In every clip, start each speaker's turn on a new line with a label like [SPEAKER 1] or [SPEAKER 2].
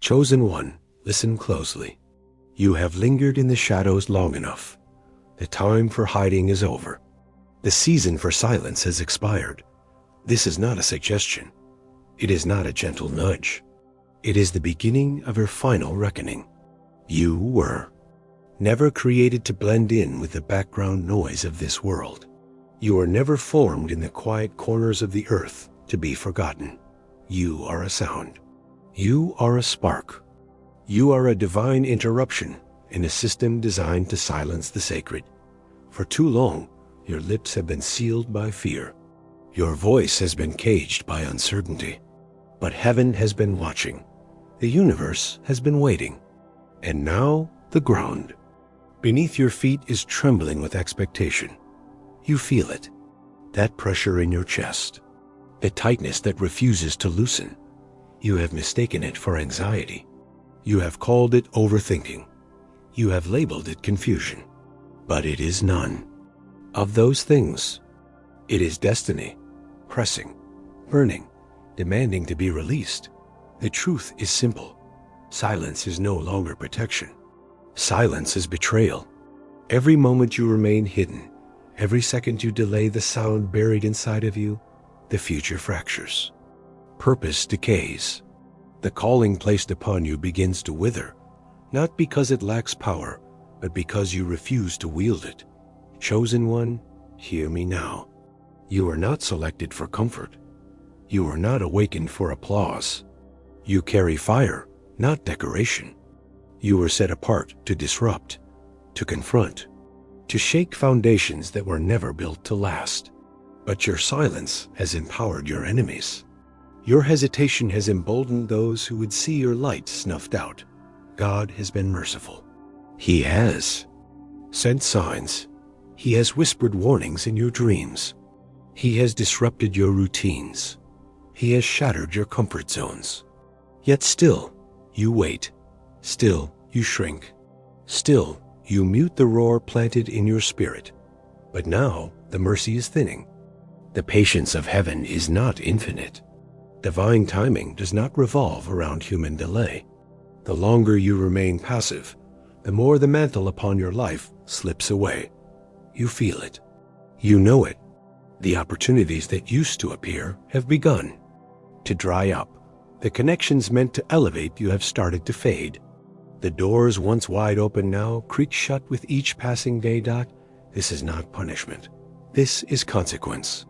[SPEAKER 1] Chosen one, listen closely. You have lingered in the shadows long enough. The time for hiding is over. The season for silence has expired. This is not a suggestion. It is not a gentle nudge. It is the beginning of your final reckoning. You were never created to blend in with the background noise of this world. You were never formed in the quiet corners of the earth to be forgotten. You are a sound. You are a spark. You are a divine interruption in a system designed to silence the sacred. For too long, your lips have been sealed by fear. Your voice has been caged by uncertainty. But heaven has been watching. The universe has been waiting. And now, the ground beneath your feet is trembling with expectation. You feel it. That pressure in your chest. The tightness that refuses to loosen. You have mistaken it for anxiety. You have called it overthinking. You have labeled it confusion. But it is none of those things. It is destiny, pressing, burning, demanding to be released. The truth is simple. Silence is no longer protection. Silence is betrayal. Every moment you remain hidden, every second you delay the sound buried inside of you, the future fractures. Purpose decays. The calling placed upon you begins to wither, not because it lacks power, but because you refuse to wield it. Chosen one, hear me now. You are not selected for comfort. You are not awakened for applause. You carry fire, not decoration. You were set apart to disrupt, to confront, to shake foundations that were never built to last. But your silence has empowered your enemies. Your hesitation has emboldened those who would see your light snuffed out. God has been merciful. He has sent signs. He has whispered warnings in your dreams. He has disrupted your routines. He has shattered your comfort zones. Yet still, you wait. Still, you shrink. Still, you mute the roar planted in your spirit. But now, the mercy is thinning. The patience of heaven is not infinite. Divine timing does not revolve around human delay. The longer you remain passive, the more the mantle upon your life slips away. You feel it. You know it. The opportunities that used to appear have begun to dry up. The connections meant to elevate you have started to fade. The doors once wide open now creak shut with each passing day. This is not punishment. This is consequence.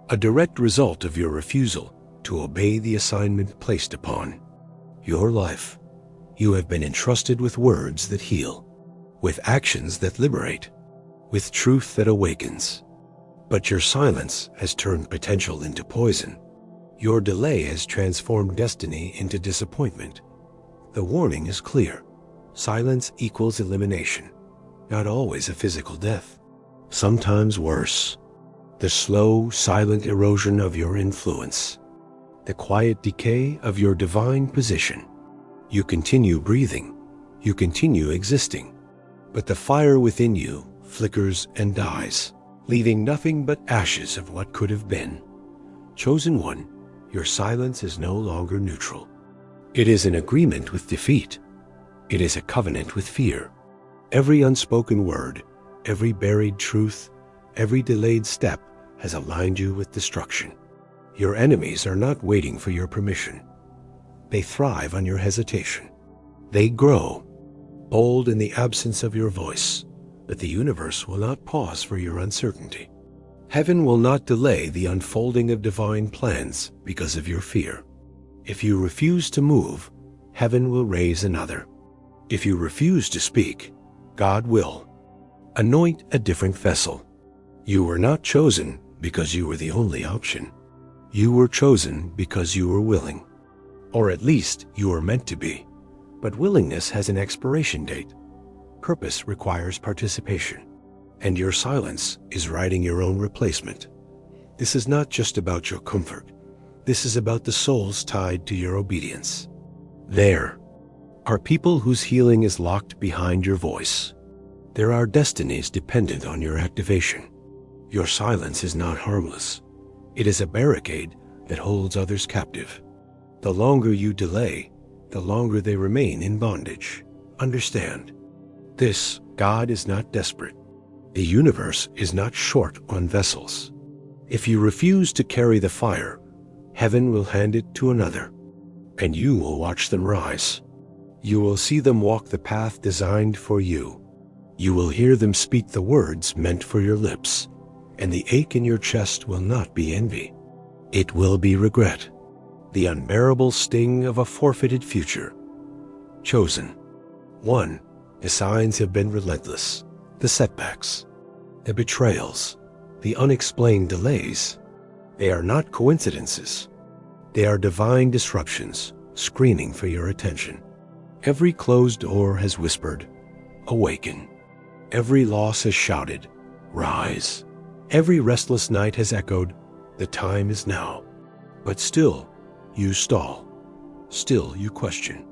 [SPEAKER 1] A direct result of your refusal to obey the assignment placed upon your life. You have been entrusted with words that heal, with actions that liberate, with truth that awakens. But your silence has turned potential into poison. Your delay has transformed destiny into disappointment. The warning is clear. Silence equals elimination, not always a physical death. Sometimes worse. The slow, silent erosion of your influence. The quiet decay of your divine position. You continue breathing. You continue existing. But the fire within you flickers and dies, leaving nothing but ashes of what could have been. Chosen one, your silence is no longer neutral. It is an agreement with defeat. It is a covenant with fear. Every unspoken word, every buried truth, every delayed step has aligned you with destruction. Your enemies are not waiting for your permission. They thrive on your hesitation. They grow, bold in the absence of your voice, but the universe will not pause for your uncertainty. Heaven will not delay the unfolding of divine plans because of your fear. If you refuse to move, heaven will raise another. If you refuse to speak, God will anoint a different vessel. You were not chosen because you were the only option. You were chosen because you were willing. Or at least you were meant to be. But willingness has an expiration date. Purpose requires participation. And your silence is writing your own replacement. This is not just about your comfort. This is about the souls tied to your obedience. There are people whose healing is locked behind your voice. There are destinies dependent on your activation. Your silence is not harmless. It is a barricade that holds others captive. The longer you delay, the longer they remain in bondage. Understand, this God is not desperate. The universe is not short on vessels. If you refuse to carry the fire, heaven will hand it to another, and you will watch them rise. You will see them walk the path designed for you. You will hear them speak the words meant for your lips, and the ache in your chest will not be envy. It will be regret, the unbearable sting of a forfeited future. Chosen one, the signs have been relentless. The setbacks, the betrayals, the unexplained delays, they are not coincidences. They are divine disruptions screaming for your attention. Every closed door has whispered, awaken. Every loss has shouted, rise. Every restless night has echoed, the time is now. But still, you stall. Still, you question.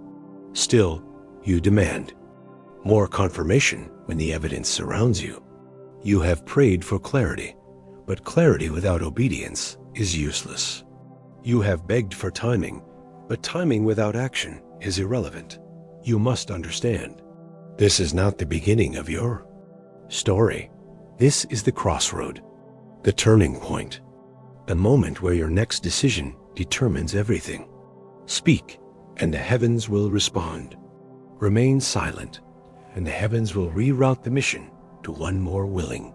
[SPEAKER 1] Still, you demand more confirmation when the evidence surrounds you. You have prayed for clarity, but clarity without obedience is useless. You have begged for timing, but timing without action is irrelevant. You must understand, this is not the beginning of your story. This is the crossroad, the turning point, the moment where your next decision determines everything. Speak, and the heavens will respond. Remain silent, and the heavens will reroute the mission to one more willing.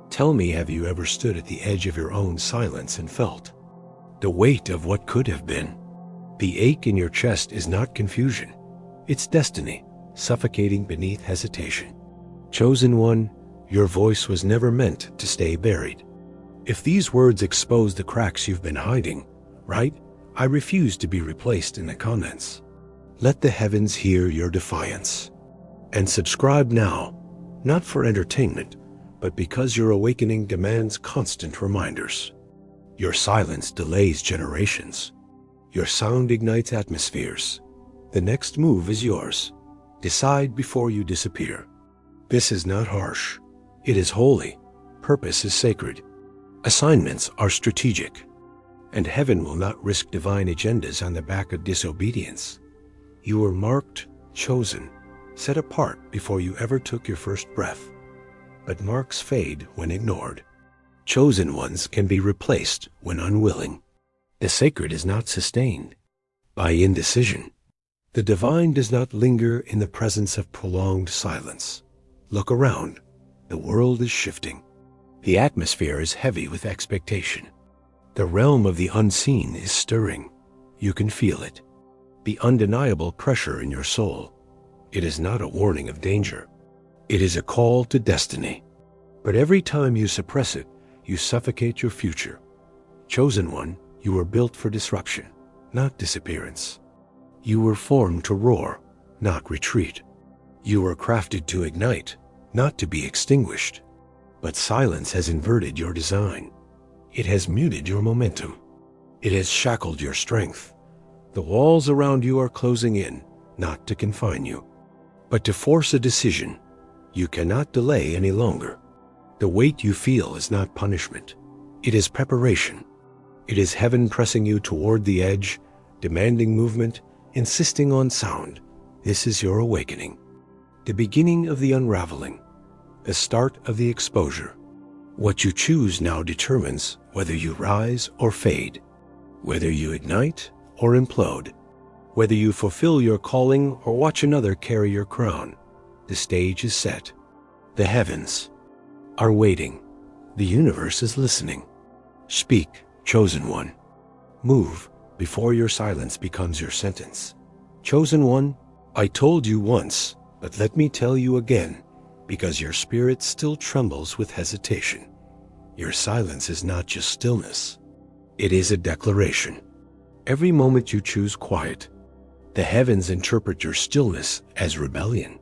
[SPEAKER 1] Tell me, have you ever stood at the edge of your own silence and felt the weight of what could have been? The ache in your chest is not confusion. It's destiny, suffocating beneath hesitation. Chosen one, your voice was never meant to stay buried. If these words expose the cracks you've been hiding, right, I refuse to be replaced in the comments. Let the heavens hear your defiance. And subscribe now, not for entertainment, but because your awakening demands constant reminders. Your silence delays generations. Your sound ignites atmospheres. The next move is yours. Decide before you disappear. This is not harsh. It is holy. Purpose is sacred. Assignments are strategic. And heaven will not risk divine agendas on the back of disobedience. You were marked, chosen, set apart before you ever took your first breath. But marks fade when ignored. Chosen ones can be replaced when unwilling. The sacred is not sustained by indecision. The divine does not linger in the presence of prolonged silence. Look around. The world is shifting. The atmosphere is heavy with expectation. The realm of the unseen is stirring. You can feel it. The undeniable pressure in your soul. It is not a warning of danger. It is a call to destiny. But every time you suppress it, you suffocate your future. Chosen one, you were built for disruption, not disappearance. You were formed to roar, not retreat. You were crafted to ignite, not to be extinguished. But silence has inverted your design. It has muted your momentum. It has shackled your strength. The walls around you are closing in, not to confine you, but to force a decision. You cannot delay any longer. The weight you feel is not punishment. It is preparation. It is heaven pressing you toward the edge, demanding movement, insisting on sound. This is your awakening. The beginning of the unraveling. The start of the exposure. What you choose now determines whether you rise or fade, whether you ignite or implode, whether you fulfill your calling or watch another carry your crown. The stage is set. The heavens are waiting. The universe is listening. Speak, chosen one. Move before your silence becomes your sentence. Chosen one, I told you once, but let me tell you again, because your spirit still trembles with hesitation. Your silence is not just stillness. It is a declaration. Every moment you choose quiet, the heavens interpret your stillness as rebellion.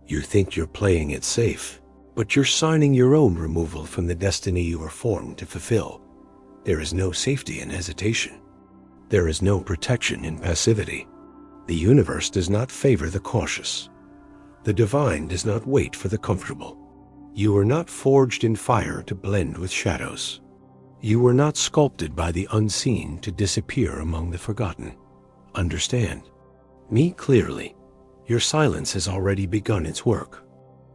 [SPEAKER 1] You think you're playing it safe, but you're signing your own removal from the destiny you were formed to fulfill. There is no safety in hesitation. There is no protection in passivity. The universe does not favor the cautious. The divine does not wait for the comfortable. You were not forged in fire to blend with shadows. You were not sculpted by the unseen to disappear among the forgotten. Understand, Me clearly. Your silence has already begun its work.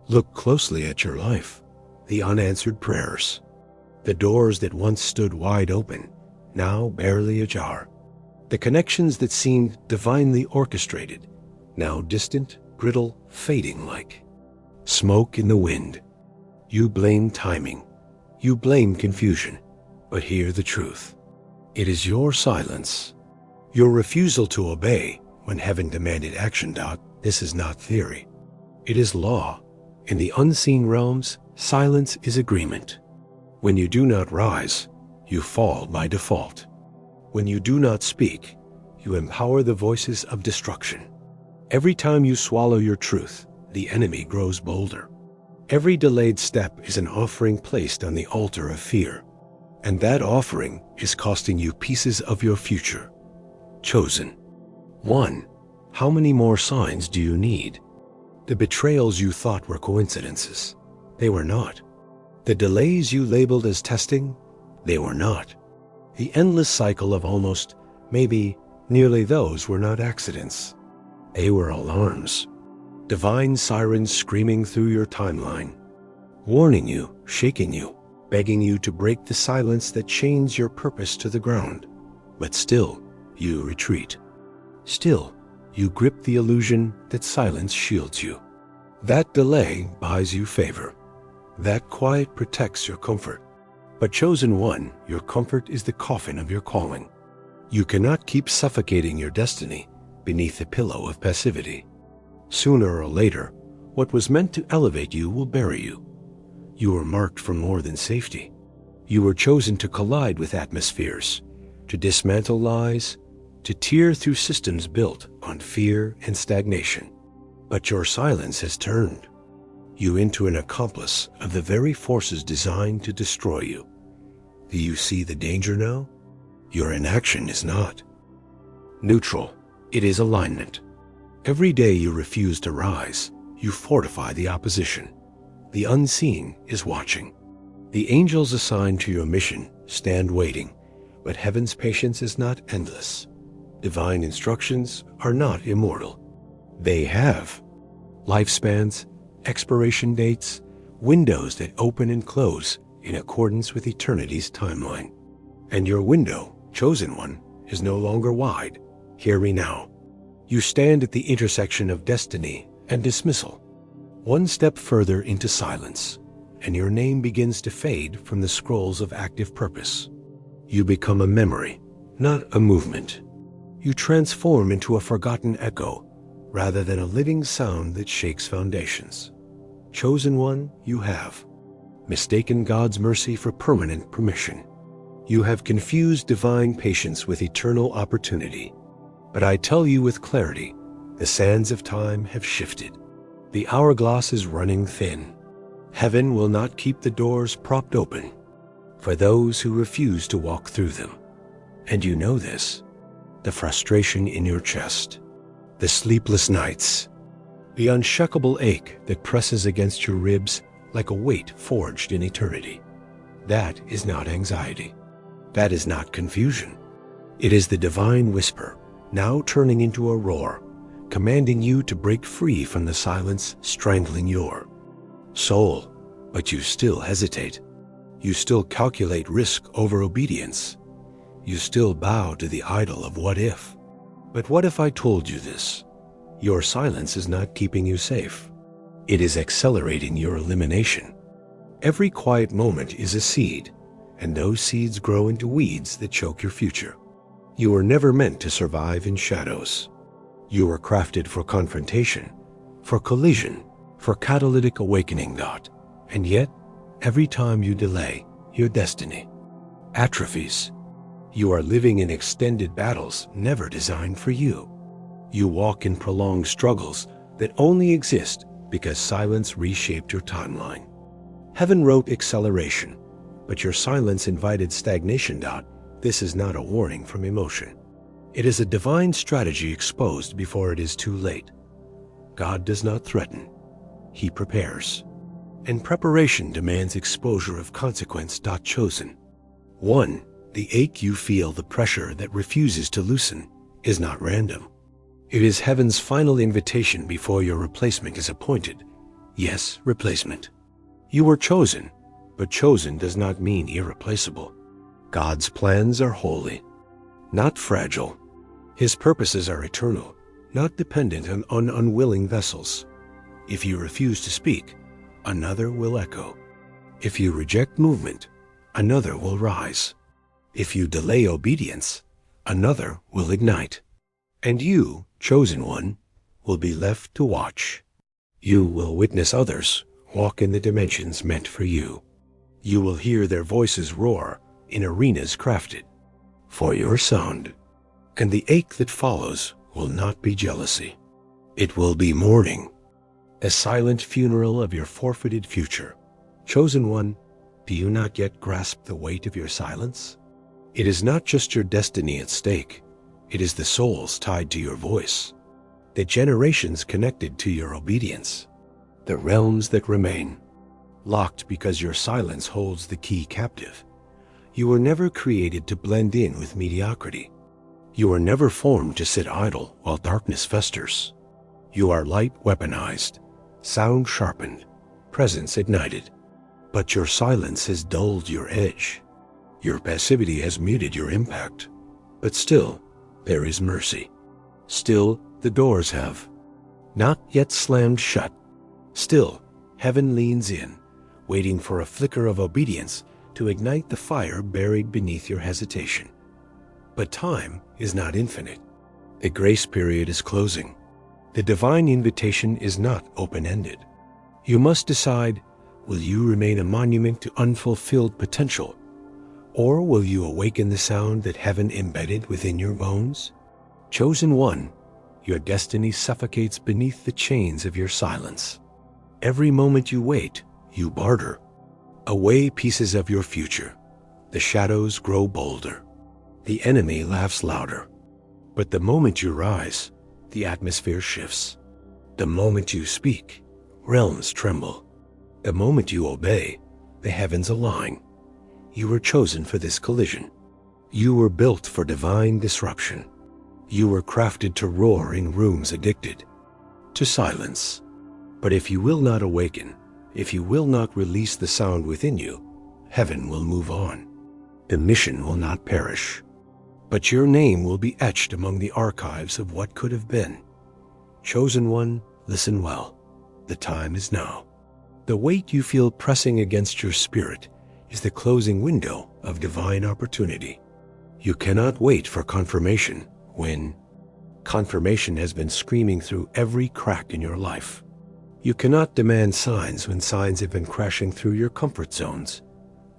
[SPEAKER 1] Look closely at your life, the unanswered prayers, the doors that once stood wide open, now barely ajar, the connections that seemed divinely orchestrated, now distant, brittle, fading like smoke in the wind. You blame timing, you blame confusion, but hear the truth. It is your silence, your refusal to obey when heaven demanded action. This is not theory. It is law. In the unseen realms, silence is agreement. When you do not rise, you fall by default. When you do not speak, you empower the voices of destruction. Every time you swallow your truth, the enemy grows bolder. Every delayed step is an offering placed on the altar of fear, and that offering is costing you pieces of your future. Chosen one, how many more signs do you need? The betrayals you thought were coincidences, they were not. The delays you labeled as testing, they were not. The endless cycle of almost, maybe, nearly those were not accidents. They were alarms. Divine sirens screaming through your timeline, warning you, shaking you, begging you to break the silence that chains your purpose to the ground. But still, you retreat. Still, you grip the illusion that silence shields you. That delay buys you favor. That quiet protects your comfort. But chosen one, your comfort is the coffin of your calling. You cannot keep suffocating your destiny beneath the pillow of passivity. Sooner or later, what was meant to elevate you will bury you. You were marked for more than safety. You were chosen to collide with atmospheres, to dismantle lies, to tear through systems built on fear and stagnation. But your silence has turned you into an accomplice of the very forces designed to destroy you. Do you see the danger now? Your inaction is not neutral, it is alignment. Every day you refuse to rise, you fortify the opposition. The unseen is watching. The angels assigned to your mission stand waiting, but heaven's patience is not endless. Divine instructions are not immortal. They have lifespans, expiration dates, windows that open and close in accordance with eternity's timeline. And your window, chosen one, is no longer wide. Hear me now. You stand at the intersection of destiny and dismissal. One step further into silence, and your name begins to fade from the scrolls of active purpose. You become a memory, not a movement. You transform into a forgotten echo, rather than a living sound that shakes foundations. Chosen one, you have mistaken God's mercy for permanent permission. You have confused divine patience with eternal opportunity. But I tell you with clarity, the sands of time have shifted. The hourglass is running thin. Heaven will not keep the doors propped open for those who refuse to walk through them. And you know this, the frustration in your chest, the sleepless nights, the unshakable ache that presses against your ribs like a weight forged in eternity. That is not anxiety. That is not confusion. It is the divine whisper, now turning into a roar, commanding you to break free from the silence strangling your soul. But you still hesitate. You still calculate risk over obedience. You still bow to the idol of what if. But what if I told you this? Your silence is not keeping you safe. It is accelerating your elimination. Every quiet moment is a seed, and those seeds grow into weeds that choke your future. You were never meant to survive in shadows. You were crafted for confrontation, for collision, for catalytic awakening. And yet, every time you delay, your destiny atrophies. You are living in extended battles never designed for you. You walk in prolonged struggles that only exist because silence reshaped your timeline. Heaven wrote acceleration, but your silence invited stagnation. This is not a warning from emotion. It is a divine strategy exposed before it is too late. God does not threaten. He prepares. And preparation demands exposure of consequence. Chosen one, the ache you feel, the pressure that refuses to loosen, is not random. It is heaven's final invitation before your replacement is appointed. Yes, replacement. You were chosen, but chosen does not mean irreplaceable. God's plans are holy, not fragile. His purposes are eternal, not dependent on unwilling vessels. If you refuse to speak, another will echo. If you reject movement, another will rise. If you delay obedience, another will ignite. And you, chosen one, will be left to watch. You will witness others walk in the dimensions meant for you. You will hear their voices roar in arenas crafted for your sound. And the ache that follows will not be jealousy. It will be mourning, a silent funeral of your forfeited future. Chosen one, do you not yet grasp the weight of your silence? It is not just your destiny at stake. It is the souls tied to your voice, the generations connected to your obedience, the realms that remain, locked because your silence holds the key captive. You were never created to blend in with mediocrity. You were never formed to sit idle while darkness festers. You are light weaponized, sound sharpened, presence ignited. But your silence has dulled your edge. Your passivity has muted your impact. But still, there is mercy. Still, the doors have not yet slammed shut. Still, heaven leans in, waiting for a flicker of obedience to ignite the fire buried beneath your hesitation. But time is not infinite. The grace period is closing. The divine invitation is not open-ended. You must decide, will you remain a monument to unfulfilled potential, or will you awaken the sound that heaven embedded within your bones? Chosen one, your destiny suffocates beneath the chains of your silence. Every moment you wait, you barter. Away pieces of your future. The shadows grow bolder. The enemy laughs louder. But the moment you rise, the atmosphere shifts. The moment you speak, realms tremble. The moment you obey, the heavens align. You were chosen for this collision. You were built for divine disruption. You were crafted to roar in rooms addicted to silence. But if you will not awaken, if you will not release the sound within you, heaven will move on. The mission will not perish, but your name will be etched among the archives of what could have been. Chosen one, listen well. The time is now. The weight you feel pressing against your spirit is the closing window of divine opportunity. You cannot wait for confirmation when confirmation has been screaming through every crack in your life. You cannot demand signs when signs have been crashing through your comfort zones.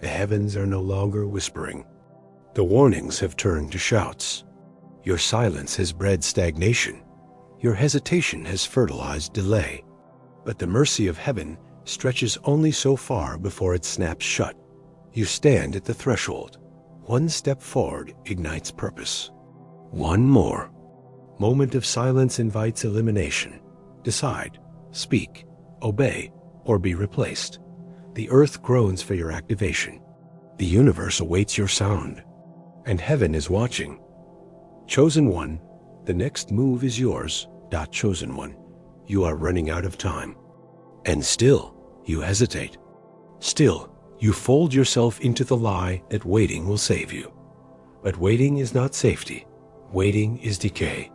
[SPEAKER 1] The heavens are no longer whispering. The warnings have turned to shouts. Your silence has bred stagnation. Your hesitation has fertilized delay. But the mercy of heaven stretches only so far before it snaps shut. You stand at the threshold. One step forward ignites purpose. One more. Moment of silence invites elimination. Decide, speak, obey, or be replaced. The earth groans for your activation. The universe awaits your sound. And heaven is watching. Chosen one, the next move is yours. Chosen one, you are running out of time. And still, you hesitate. Still, you fold yourself into the lie that waiting will save you. But waiting is not safety. Waiting is decay.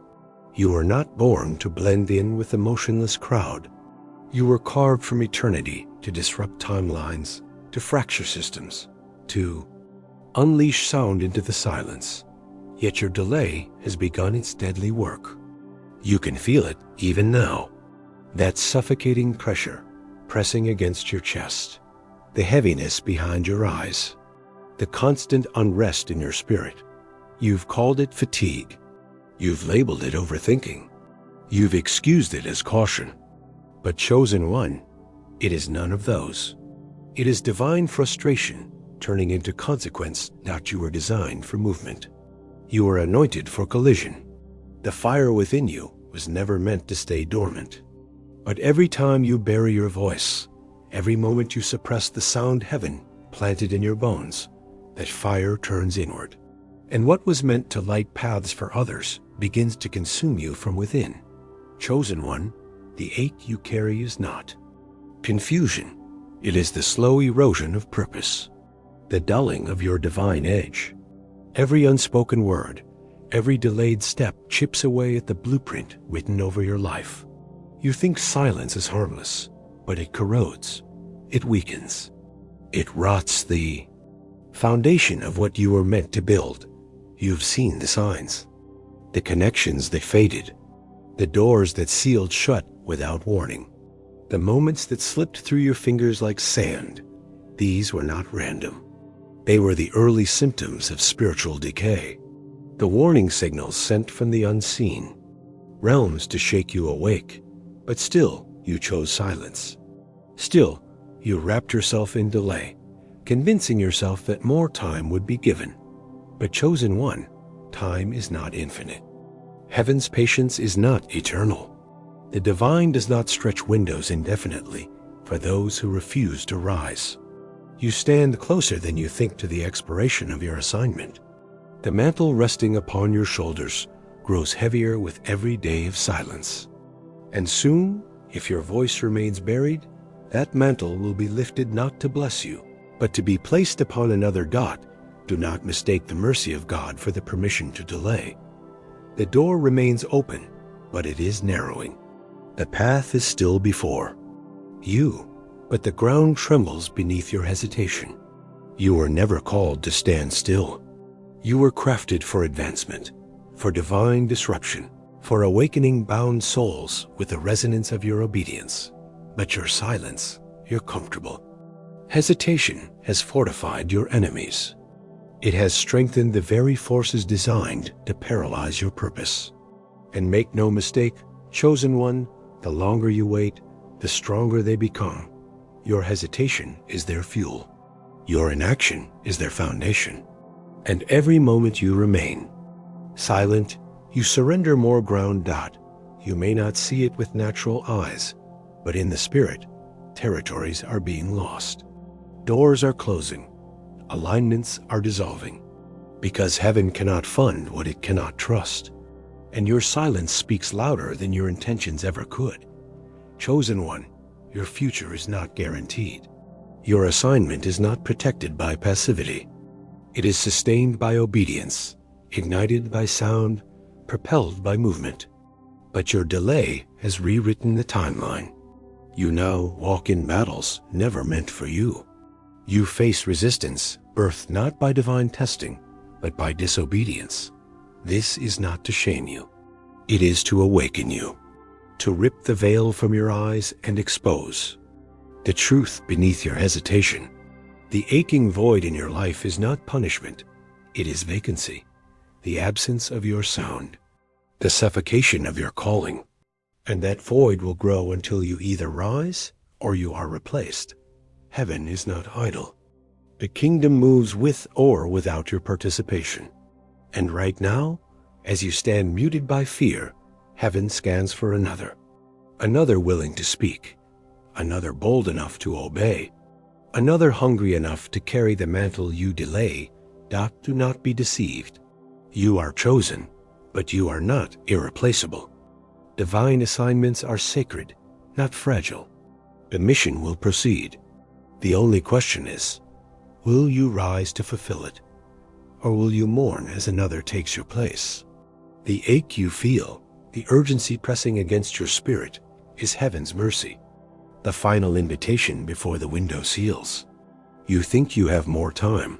[SPEAKER 1] You were not born to blend in with the motionless crowd. You were carved from eternity to disrupt timelines, to fracture systems, to unleash sound into the silence. Yet your delay has begun its deadly work. You can feel it even now. That suffocating pressure pressing against your chest, the heaviness behind your eyes, the constant unrest in your spirit. You've called it fatigue. You've labeled it overthinking. You've excused it as caution. But chosen one, it is none of those. It is divine frustration turning into consequence that you were designed for movement. You were anointed for collision. The fire within you was never meant to stay dormant. But every time you bury your voice, every moment you suppress the sound heaven planted in your bones, that fire turns inward. And what was meant to light paths for others begins to consume you from within. Chosen one, the ache you carry is not confusion. It is the slow erosion of purpose, the dulling of your divine edge. Every unspoken word, every delayed step chips away at the blueprint written over your life. You think silence is harmless, but it corrodes, it weakens, it rots the foundation of what you were meant to build. You've seen the signs, the connections that faded, the doors that sealed shut without warning, the moments that slipped through your fingers like sand. These were not random. They were the early symptoms of spiritual decay, the warning signals sent from the unseen, realms to shake you awake. But still, you chose silence. Still, you wrapped yourself in delay, convincing yourself that more time would be given. But chosen one, time is not infinite. Heaven's patience is not eternal. The divine does not stretch windows indefinitely for those who refuse to rise. You stand closer than you think to the expiration of your assignment. The mantle resting upon your shoulders grows heavier with every day of silence. And soon, if your voice remains buried, that mantle will be lifted not to bless you, but to be placed upon another dot. Do not mistake the mercy of God for the permission to delay. The door remains open, but it is narrowing. The path is still before you, but the ground trembles beneath your hesitation. You were never called to stand still. You were crafted for advancement, for divine disruption, for awakening bound souls with the resonance of your obedience. But your silence, you're comfortable. Hesitation has fortified your enemies. It has strengthened the very forces designed to paralyze your purpose. And make no mistake, chosen one, the longer you wait, the stronger they become. Your hesitation is their fuel. Your inaction is their foundation. And every moment you remain silent, you surrender more ground. You may not see it with natural eyes, but in the spirit, territories are being lost. Doors are closing. Alignments are dissolving. Because heaven cannot fund what it cannot trust. And your silence speaks louder than your intentions ever could. Chosen one, your future is not guaranteed. Your assignment is not protected by passivity. It is sustained by obedience, ignited by sound, propelled by movement. But your delay has rewritten the timeline. You now walk in battles never meant for you. You face resistance birthed not by divine testing, but by disobedience. This is not to shame you. It is to awaken you, to rip the veil from your eyes and expose the truth beneath your hesitation. The aching void in your life is not punishment. It is vacancy, the absence of your sound, the suffocation of your calling. And that void will grow until you either rise or you are replaced. Heaven is not idle. The kingdom moves with or without your participation. And right now, as you stand muted by fear, heaven scans for another willing to speak, another bold enough to obey, another hungry enough to carry the mantle you delay. Do not be deceived. You are chosen, but you are not irreplaceable. Divine assignments are sacred, not fragile. The mission will proceed. The only question is, will you rise to fulfill it, or will you mourn as another takes your place? The ache you feel, the urgency pressing against your spirit, is heaven's mercy, the final invitation before the window seals. You think you have more time.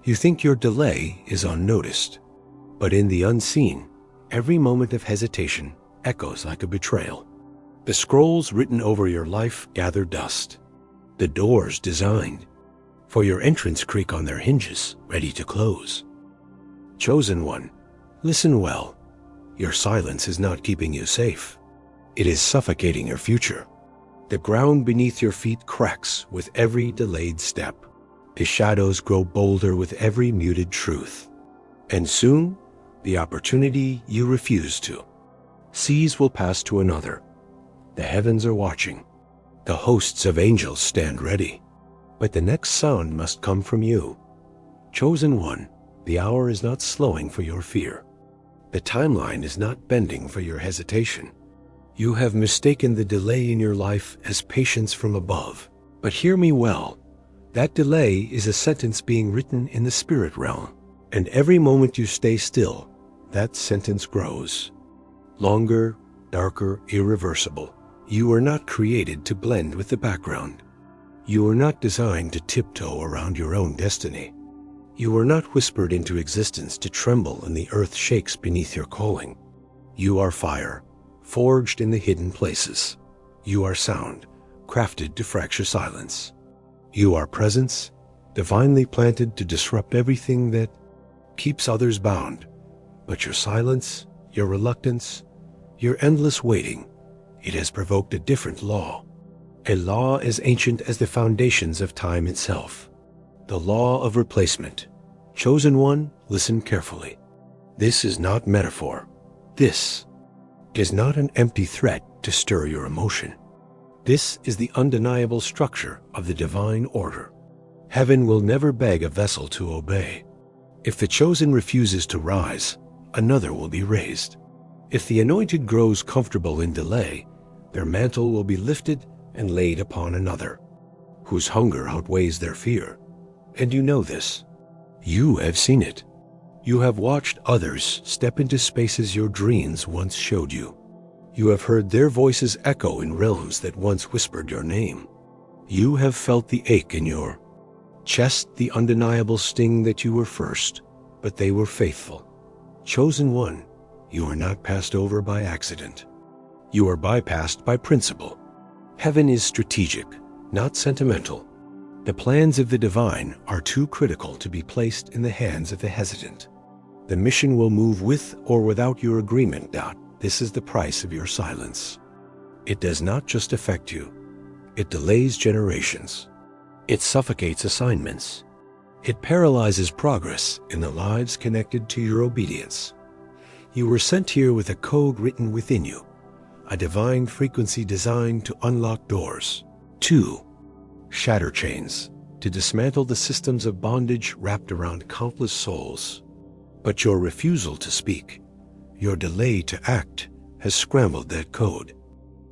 [SPEAKER 1] You think your delay is unnoticed. But in the unseen, every moment of hesitation echoes like a betrayal. The scrolls written over your life gather dust. The doors designed for your entrance creak on their hinges, ready to close. Chosen one, listen well. Your silence is not keeping you safe. It is suffocating your future. The ground beneath your feet cracks with every delayed step. The shadows grow bolder with every muted truth. And soon, the opportunity you refuse to seize will pass to another. The heavens are watching. The hosts of angels stand ready. But the next sound must come from you. Chosen one, The hour is not slowing for your fear. The timeline is not bending for your hesitation. You have mistaken the delay in your life as patience from above. But hear me well. That delay is a sentence being written in the spirit realm. And every moment you stay still, that sentence grows. Longer, darker, irreversible. You are not created to blend with the background. You are not designed to tiptoe around your own destiny. You are not whispered into existence to tremble and the earth shakes beneath your calling. You are fire, forged in the hidden places. You are sound, crafted to fracture silence. You are presence, divinely planted to disrupt everything that keeps others bound. But your silence, your reluctance, your endless waiting, it has provoked a different law. A law as ancient as the foundations of time itself. The law of replacement. Chosen one, listen carefully. This is not metaphor. This is not an empty threat to stir your emotion. This is the undeniable structure of the divine order. Heaven will never beg a vessel to obey. If the chosen refuses to rise, another will be raised. If the anointed grows comfortable in delay, their mantle will be lifted and laid upon another, whose hunger outweighs their fear. And you know this. You have seen it. You have watched others step into spaces your dreams once showed you. You have heard their voices echo in realms that once whispered your name. You have felt the ache in your chest, the undeniable sting that you were first, but they were faithful. Chosen one, you are not passed over by accident. You are bypassed by principle. Heaven is strategic, not sentimental. The plans of the divine are too critical to be placed in the hands of the hesitant. The mission will move with or without your agreement. This is the price of your silence. It does not just affect you. It delays generations. It suffocates assignments. It paralyzes progress in the lives connected to your obedience. You were sent here with a code written within you, a divine frequency designed to unlock doors. 2. Shatter chains, to dismantle the systems of bondage wrapped around countless souls. But your refusal to speak, your delay to act, has scrambled that code.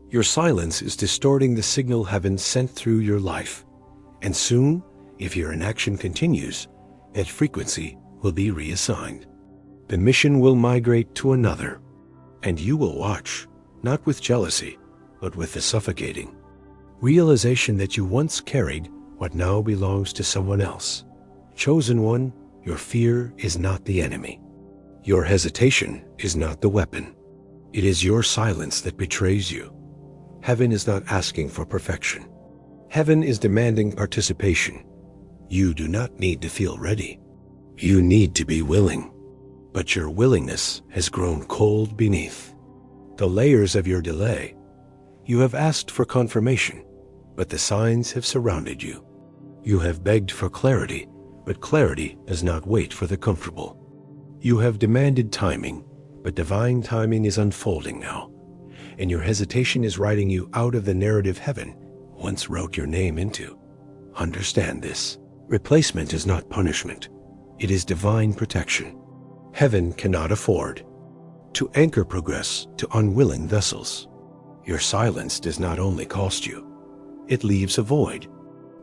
[SPEAKER 1] Your silence is distorting the signal heaven sent through your life. And soon, if your inaction continues, that frequency will be reassigned. The mission will migrate to another, and you will watch, not with jealousy, but with the suffocating realization that you once carried what now belongs to someone else. Chosen one, your fear is not the enemy. Your hesitation is not the weapon. It is your silence that betrays you. Heaven is not asking for perfection. Heaven is demanding participation. You do not need to feel ready. You need to be willing. But your willingness has grown cold beneath the layers of your delay. You have asked for confirmation, but the signs have surrounded you. You have begged for clarity, but clarity does not wait for the comfortable. You have demanded timing, but divine timing is unfolding now, and your hesitation is writing you out of the narrative heaven once wrote your name into. Understand this. Replacement is not punishment. It is divine protection. Heaven cannot afford to anchor progress to unwilling vessels. Your silence does not only cost you, it leaves a void,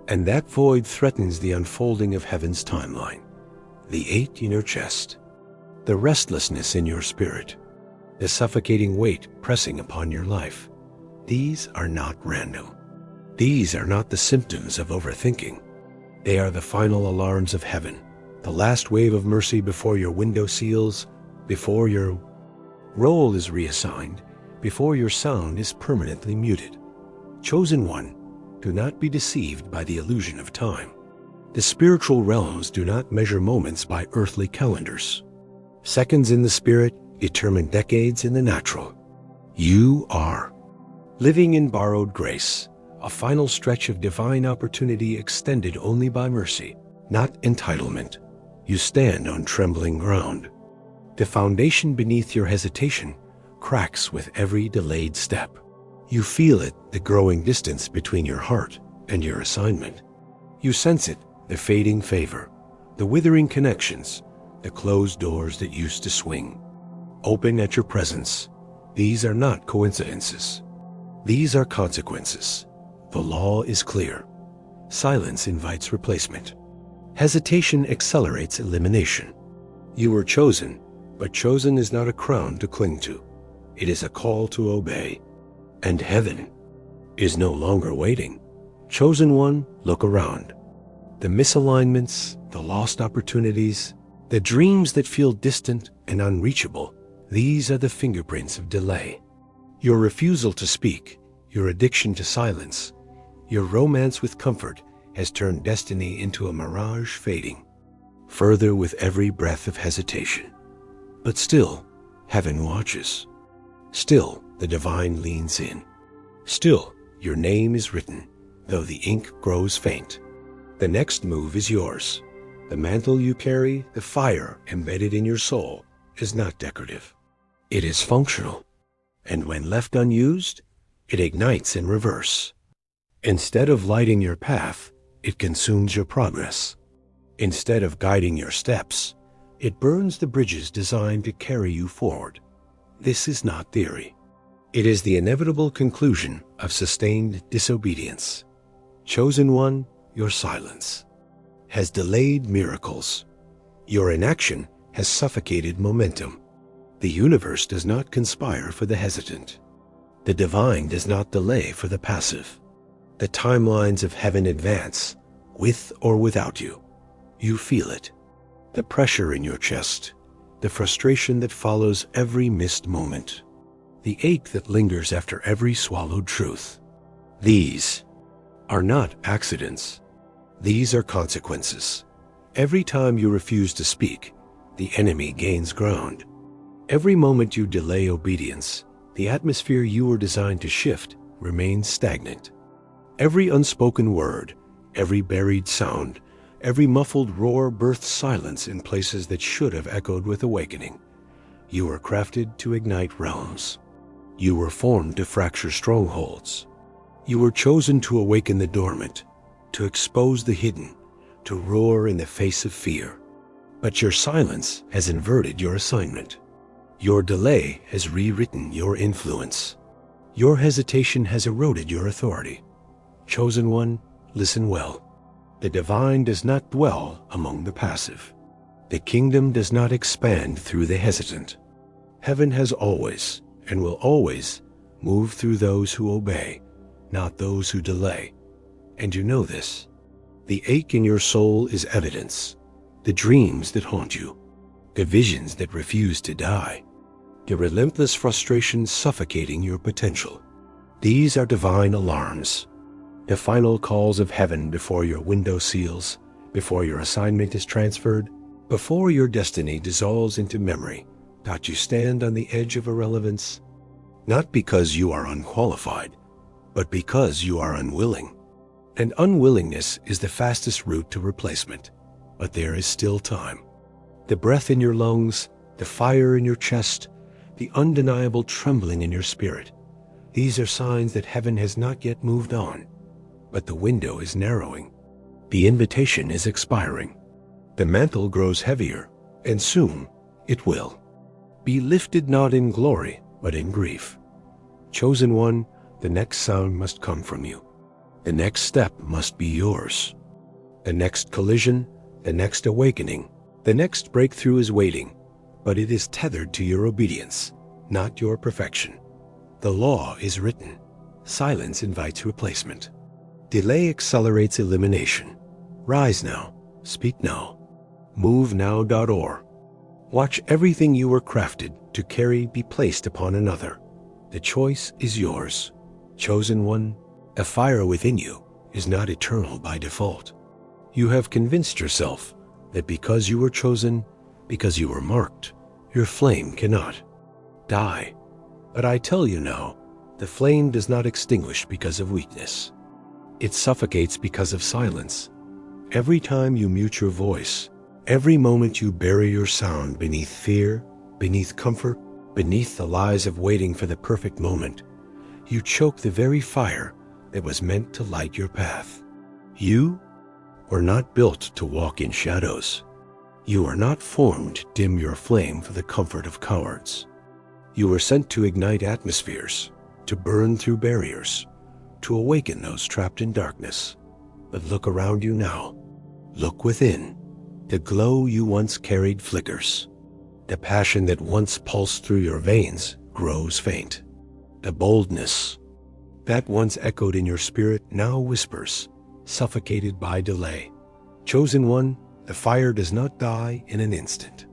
[SPEAKER 1] and that void threatens the unfolding of heaven's timeline. The ache in your chest, the restlessness in your spirit, the suffocating weight pressing upon your life. These are not random. These are not the symptoms of overthinking. They are the final alarms of heaven, the last wave of mercy before your window seals, before your role is reassigned, before your sound is permanently muted. Chosen one, do not be deceived by the illusion of time. The spiritual realms do not measure moments by earthly calendars. Seconds in the spirit determine decades in the natural. You are living in borrowed grace, a final stretch of divine opportunity extended only by mercy, not entitlement. You stand on trembling ground. The foundation beneath your hesitation cracks with every delayed step. You feel it, the growing distance between your heart and your assignment. You sense it, the fading favor, the withering connections, the closed doors that used to swing open at your presence. These are not coincidences. These are consequences. The law is clear. Silence invites replacement. Hesitation accelerates elimination. You were chosen, but chosen is not a crown to cling to. It is a call to obey. And heaven is no longer waiting. Chosen one, look around. The misalignments, the lost opportunities, the dreams that feel distant and unreachable, these are the fingerprints of delay. Your refusal to speak, your addiction to silence, your romance with comfort has turned destiny into a mirage fading, further with every breath of hesitation. But still, heaven watches. Still, the divine leans in. Still, your name is written, though the ink grows faint. The next move is yours. The mantle you carry, the fire embedded in your soul, is not decorative. It is functional. And when left unused, it ignites in reverse. Instead of lighting your path, it consumes your progress. Instead of guiding your steps, it burns the bridges designed to carry you forward. This is not theory. It is the inevitable conclusion of sustained disobedience. Chosen one, your silence has delayed miracles. Your inaction has suffocated momentum. The universe does not conspire for the hesitant. The divine does not delay for the passive. The timelines of heaven advance, with or without you. You feel it. The pressure in your chest, the frustration that follows every missed moment, the ache that lingers after every swallowed truth. These are not accidents. These are consequences. Every time you refuse to speak, the enemy gains ground. Every moment you delay obedience, the atmosphere you were designed to shift remains stagnant. Every unspoken word, every buried sound, every muffled roar births silence in places that should have echoed with awakening. You were crafted to ignite realms. You were formed to fracture strongholds. You were chosen to awaken the dormant, to expose the hidden, to roar in the face of fear. But your silence has inverted your assignment. Your delay has rewritten your influence. Your hesitation has eroded your authority. Chosen one, listen well. The divine does not dwell among the passive. The kingdom does not expand through the hesitant. Heaven has always, and will always, move through those who obey, not those who delay. And you know this. The ache in your soul is evidence. The dreams that haunt you, the visions that refuse to die, the relentless frustration suffocating your potential. These are divine alarms. The final calls of heaven before your window seals, before your assignment is transferred, before your destiny dissolves into memory. That you stand on the edge of irrelevance, not because you are unqualified, but because you are unwilling. And unwillingness is the fastest route to replacement, but there is still time. The breath in your lungs, the fire in your chest, the undeniable trembling in your spirit, these are signs that heaven has not yet moved on, but the window is narrowing. The invitation is expiring. The mantle grows heavier, and soon it will. Be lifted not in glory, but in grief. Chosen one, the next sound must come from you. The next step must be yours. The next collision, the next awakening, the next breakthrough is waiting, but it is tethered to your obedience, not your perfection. The law is written. Silence invites replacement. Delay accelerates elimination. Rise now, speak now, move now.or. Watch everything you were crafted to carry be placed upon another. The choice is yours. Chosen one, a fire within you is not eternal by default. You have convinced yourself that because you were chosen, because you were marked, your flame cannot die. But I tell you now, the flame does not extinguish because of weakness. It suffocates because of silence. Every time you mute your voice, every moment you bury your sound beneath fear, beneath comfort, beneath the lies of waiting for the perfect moment, you choke the very fire that was meant to light your path. You were not built to walk in shadows. You are not formed to dim your flame for the comfort of cowards. You were sent to ignite atmospheres, to burn through barriers, to awaken those trapped in darkness. But look around you now. Look within. The glow you once carried flickers. The passion that once pulsed through your veins grows faint. The boldness that once echoed in your spirit now whispers, suffocated by delay. Chosen one, the fire does not die in an instant.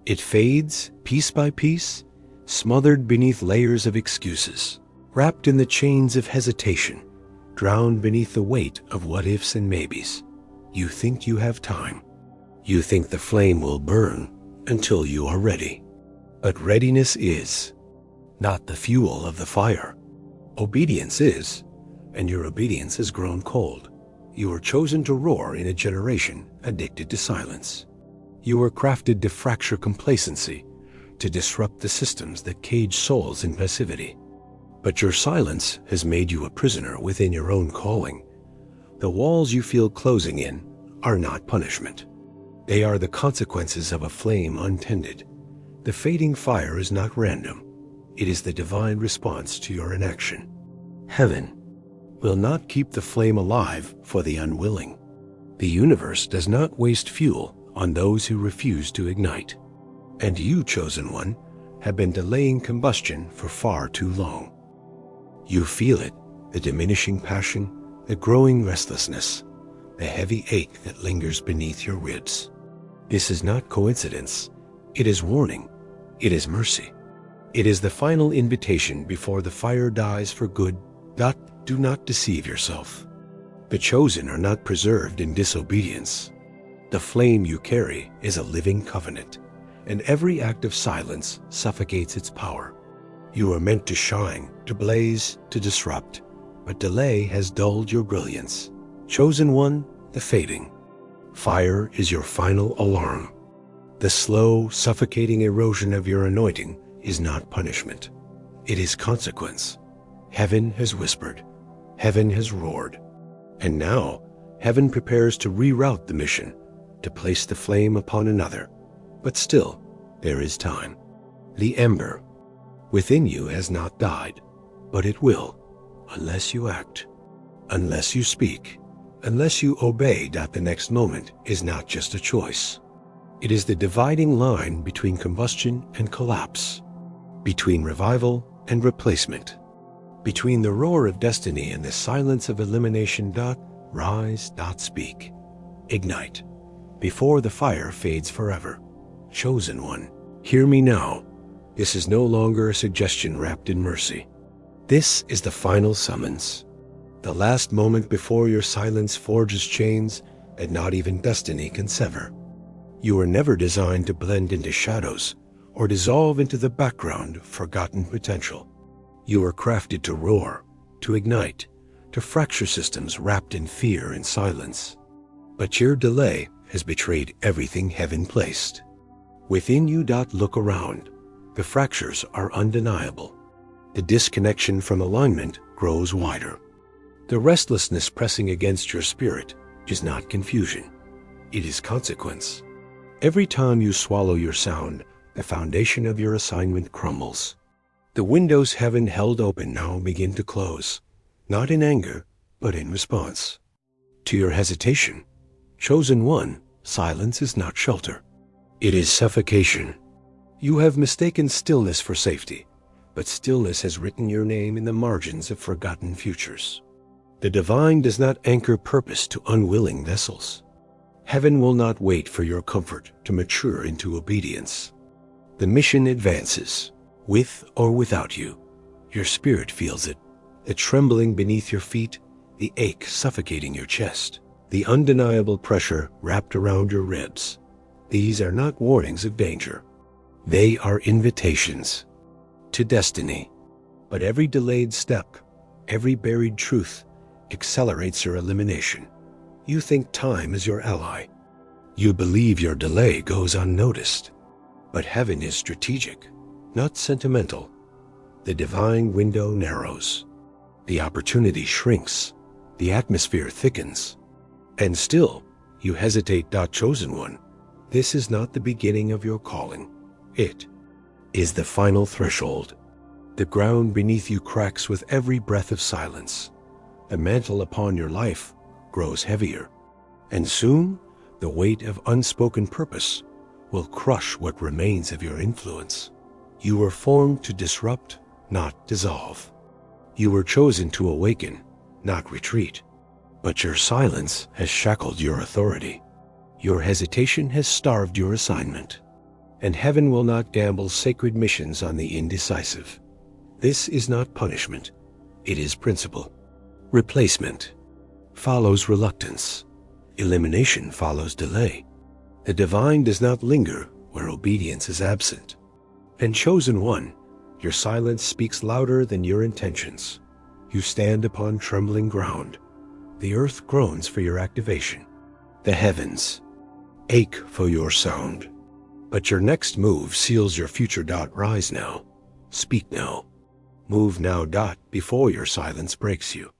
[SPEAKER 1] It fades piece by piece, smothered beneath layers of excuses, wrapped in the chains of hesitation, drowned beneath the weight of what-ifs and maybes. You think you have time. You think the flame will burn until you are ready. But readiness is not the fuel of the fire. Obedience is, and your obedience has grown cold. You were chosen to roar in a generation addicted to silence. You were crafted to fracture complacency, to disrupt the systems that cage souls in passivity. But your silence has made you a prisoner within your own calling. The walls you feel closing in are not punishment. They are the consequences of a flame untended. The fading fire is not random. It is the divine response to your inaction. Heaven will not keep the flame alive for the unwilling. The universe does not waste fuel on those who refuse to ignite. And you, chosen one, have been delaying combustion for far too long. You feel it, the diminishing passion, the growing restlessness, the heavy ache that lingers beneath your ribs. This is not coincidence. It is warning. It is mercy. It is the final invitation before the fire dies for good. Do not deceive yourself. The chosen are not preserved in disobedience. The flame you carry is a living covenant, and every act of silence suffocates its power. You are meant to shine, to blaze, to disrupt, but delay has dulled your brilliance. Chosen one, the fading. Fire is your final alarm. The slow, suffocating erosion of your anointing is not punishment. It is consequence. Heaven has whispered. Heaven has roared. And now, heaven prepares to reroute the mission, to place the flame upon another. But still, there is time. The ember within you has not died, but it will, unless you act, unless you speak, unless you obey. The next moment is not just a choice. It is the dividing line between combustion and collapse, between revival and replacement, between the roar of destiny and the silence of elimination. Rise, speak, ignite, before the fire fades forever. Chosen one, hear me now. This is no longer a suggestion wrapped in mercy. This is the final summons, the last moment before your silence forges chains that not even destiny can sever. You were never designed to blend into shadows or dissolve into the background of forgotten potential. You were crafted to roar, to ignite, to fracture systems wrapped in fear and silence. But your delay has betrayed everything heaven placed. Within you. Look around. The fractures are undeniable. The disconnection from alignment grows wider. The restlessness pressing against your spirit is not confusion. It is consequence. Every time you swallow your sound, the foundation of your assignment crumbles. The windows heaven held open now begin to close, not in anger, but in response. To your hesitation, chosen one, silence is not shelter. It is suffocation. You have mistaken stillness for safety, but stillness has written your name in the margins of forgotten futures. The divine does not anchor purpose to unwilling vessels. Heaven will not wait for your comfort to mature into obedience. The mission advances, with or without you. Your spirit feels it, the trembling beneath your feet, the ache suffocating your chest, the undeniable pressure wrapped around your ribs. These are not warnings of danger. They are invitations to destiny. But every delayed step, every buried truth, accelerates your elimination. You think time is your ally. You believe your delay goes unnoticed. But heaven is strategic, not sentimental. The divine window narrows. The opportunity shrinks. The atmosphere thickens. And still, you hesitate. Chosen one, This is not the beginning of your calling. It is the final threshold. The ground beneath you cracks with every breath of silence. The mantle upon your life grows heavier, and soon the weight of unspoken purpose will crush what remains of your influence. You were formed to disrupt, not dissolve. You were chosen to awaken, not retreat. But your silence has shackled your authority. Your hesitation has starved your assignment. And heaven will not gamble sacred missions on the indecisive. This is not punishment. It is principle. Replacement follows reluctance. Elimination follows delay. The divine does not linger where obedience is absent. And chosen one, your silence speaks louder than your intentions. You stand upon trembling ground. The earth groans for your activation. The heavens ache for your sound. But your next move seals your future. Rise now. Speak now. Move now. Before your silence breaks you.